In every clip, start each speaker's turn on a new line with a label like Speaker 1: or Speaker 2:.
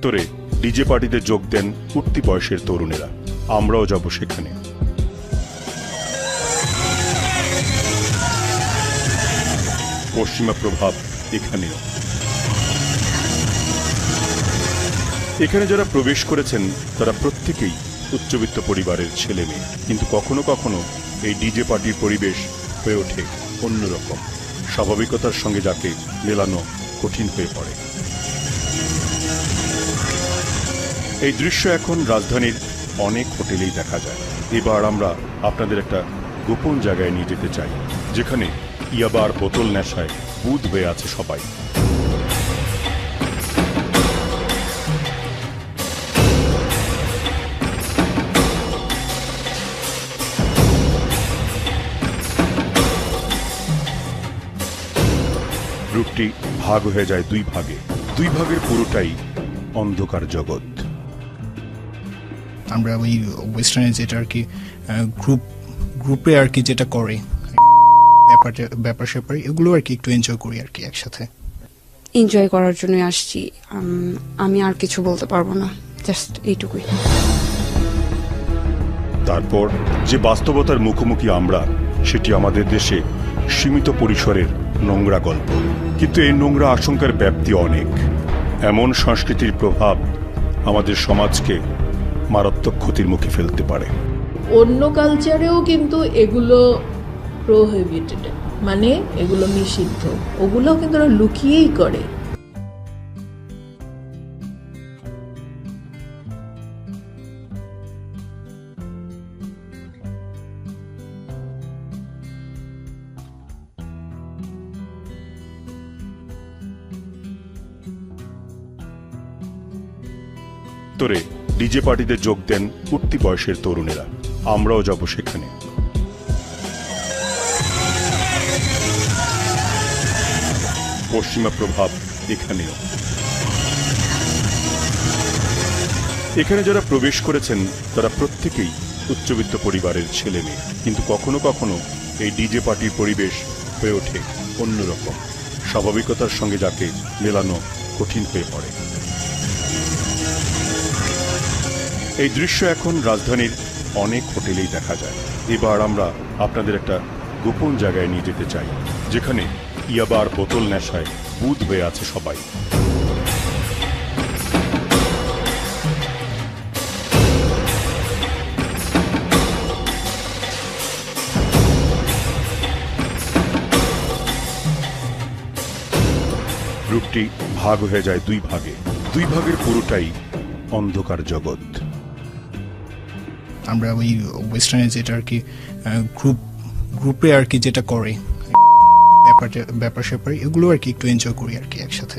Speaker 1: উত্তরে ডিজে পার্টিতে যোগ দেন উঠতি বয়সের তরুণেরা। আমরাও যাব সেখানে। পশ্চিমা প্রভাব এখানেও। এখানে যারা প্রবেশ করেছেন তারা প্রত্যেকেই উচ্চবিত্ত পরিবারের ছেলে মেয়ে, কিন্তু কখনো কখনো এই ডিজে পার্টির পরিবেশ হয়ে ওঠে অন্যরকম। স্বাভাবিকতার সঙ্গে যাকে মেলানো কঠিন হয়ে পড়ে। এই দৃশ্য এখন রাজধানীর অনেক হোটেলেই দেখা যায়। এবার আমরা আপনাদের একটা গোপন জায়গায় নিয়ে যেতে চাই, যেখানে ইয়াবার বোতল নেশায় বুঁদ হয়ে আছে সবাই। রূপটি ভাগ হয়ে যায় দুই ভাগে। দুই ভাগের পুরোটাই অন্ধকার জগৎ।
Speaker 2: আমরা ওই ওয়েস্টার্নে যেটা আর কি গ্রুপে আর কি যেটা করে ব্যাপার স্যাপার এগুলো আর কি একটু এনজয় করি আর কি একসাথে।
Speaker 3: এনজয় করার জন্য আসছি, আমি আর কিছু বলতে পারবো না, জাস্ট এইটুকুই।
Speaker 1: তারপর যে বাস্তবতার মুখোমুখি আমরা, সেটি আমাদের দেশে সীমিত পরিসরের নোংরা গল্প। কিন্তু এই নোংরা আশঙ্কার ব্যাপ্তি অনেক। এমন সংস্কৃতির প্রভাব আমাদের সমাজকে মারাত্মক ক্ষতির মুখে ফেলতে পারে।
Speaker 4: অন্য কালচারেও কিন্তু এগুলো প্রোহিবিটেড, মানে এগুলো নিষিদ্ধ। ওগুলো কিন্তু ওরা লুকিয়েই করে।
Speaker 1: উত্তরে ডিজে পার্টিতে যোগ দেন উঠতি বয়সের তরুণেরা। আমরাও যাব সেখানে। পশ্চিমা প্রভাব এখানেও। এখানে যারা প্রবেশ করেছেন তারা প্রত্যেকেই উচ্চবিত্ত পরিবারের ছেলে মেয়ে, কিন্তু কখনো কখনো এই ডিজে পার্টির পরিবেশ হয়ে ওঠে অন্যরকম। স্বাভাবিকতার সঙ্গে যাকে মেলানো কঠিন হয়ে পড়ে। এই দৃশ্য এখন রাজধানীর অনেক হোটেলেই দেখা যায়। এবার আমরা আপনাদের একটা গোপন জায়গায় নিয়ে যেতে চাই, যেখানে ইয়াবার বোতল নেশায় বুঁদ হয়ে আছে সবাই। রূপটি ভাগ হয়ে যায় দুই ভাগে। দুই ভাগের পুরোটাই অন্ধকার জগৎ।
Speaker 2: আমরা ওই ওয়েস্টার্নে যেটা আর কি গ্রুপে আর কি যেটা করে ব্যাপার স্যাপার এগুলো আর কি একটু এনজয় করি আর কি একসাথে।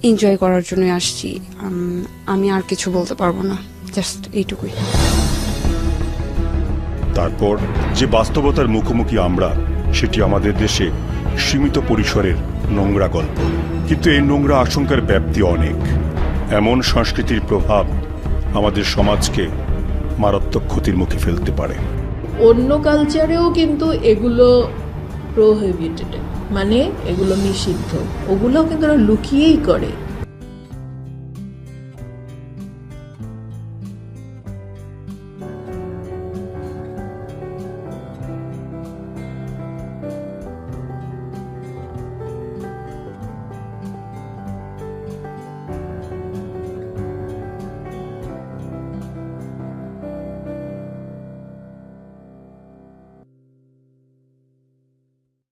Speaker 3: এনজয় করার জন্য আসছি, আমি আর কিছু বলতে পারবো না, জাস্ট এইটুকুই।
Speaker 1: তারপর যে বাস্তবতার মুখোমুখি আমরা, সেটি আমাদের দেশে সীমিত পরিসরের নোংরা গল্প। কিন্তু এই নোংরা আশঙ্কার ব্যাপ্তি অনেক। এমন সংস্কৃতির প্রভাব আমাদের সমাজকে মারাত্মক ক্ষতির মুখে ফেলতে পারে।
Speaker 4: অন্য কালচারেও কিন্তু এগুলো প্রোহিবিটেড, মানে এগুলো নিষিদ্ধ। ওগুলো কিন্তু ওরা লুকিয়েই করে।